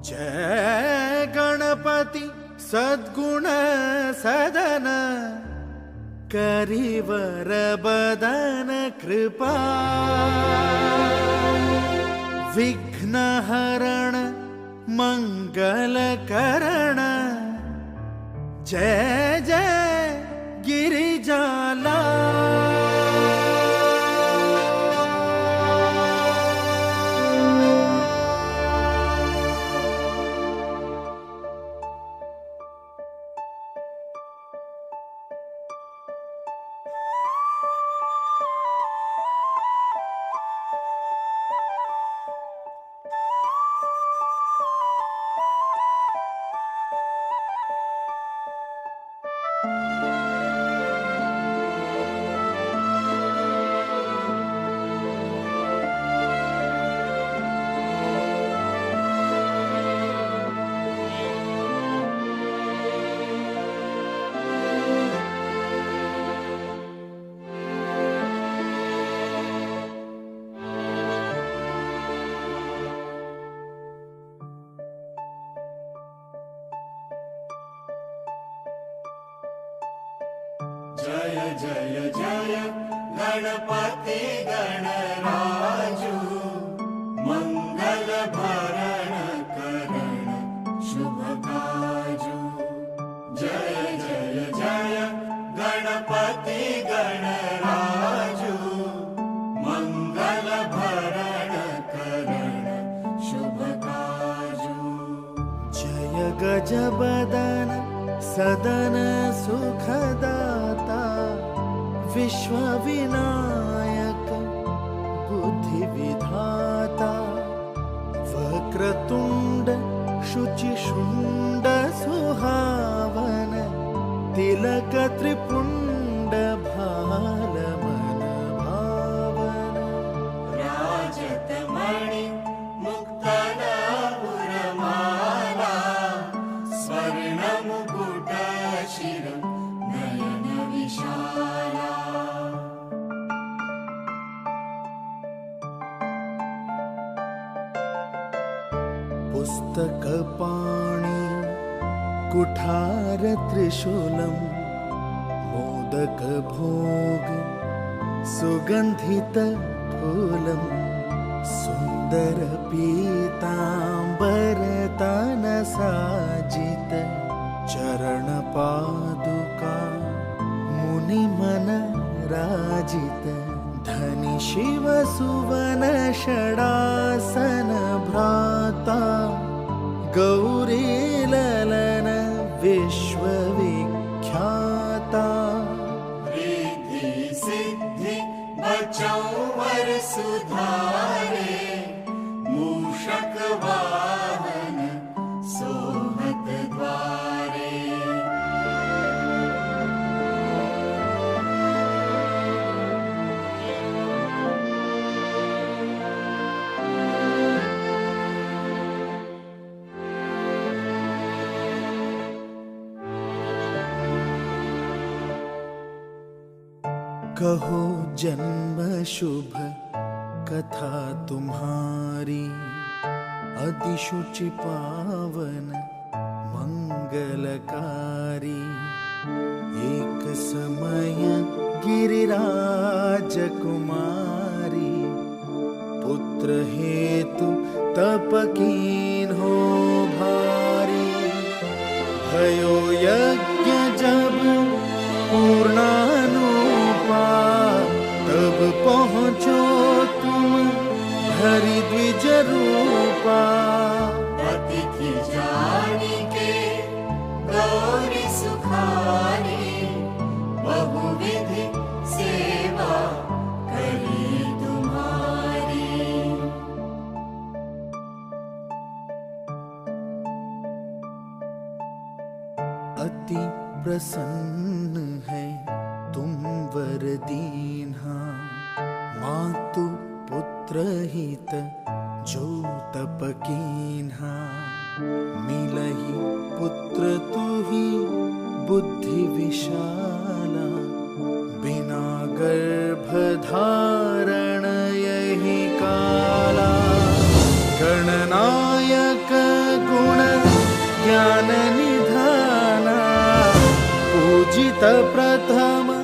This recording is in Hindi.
जय गणपति सद्गुण सदन करिवर बदन कृपा विघ्नहरण मंगलकरण जय जय गिरिजाला। जय जय जय गणपति गणराजू मंगल भरण करण शुभ काजू। जय जय जय गणपति गणराजू मंगल भरण करण शुभ काजू। जय गजबदन सदन सुखदाता विश्व विनायक बुद्धि विधाता वक्रतुंड शुचिशुंड सुहावन तिलक त्रिपुंड भालमन भावन राजतमणि मुक्तन पुरमाला स्वर्ण मुकुट शिर नयन विशाला। पुस्तक पाणि कुठार त्रिशूलम मोदक भोग सुगंधित फूलम सुंदर पीतांबर तन साजित चरण पादुका मुनि मन राजित धनि शिव सुवन षडासन भ्राता गौरी ललन विश्वविख्याता रिद्धि सिद्धि बचौ वर सुधारे मूषक वाहन सोहत द्वारे। कहो जन्म शुभ कथा तुम्हारी अतिशुचि पावन मंगलकारी। एक समय गिरिराज कुमारी पुत्र हेतु तप कीन हो भारी। भयो यज्ञ जब पूर्णानुपा तब पहुँचो तुम हरि द्विज रूपा। अतिथि जानी के गौरी सुखानी बहुविधि सेवा करी तुम्हारी। अति प्रसन्न है तुम वर दीन्हा मातु पुत्र हित जो तप कीन्हा। मिलहि पुत्र तुहि बुद्धि विशाला बिना गर्भ धारण यही काला। गणनायक गुण निधाना पूजित प्रथम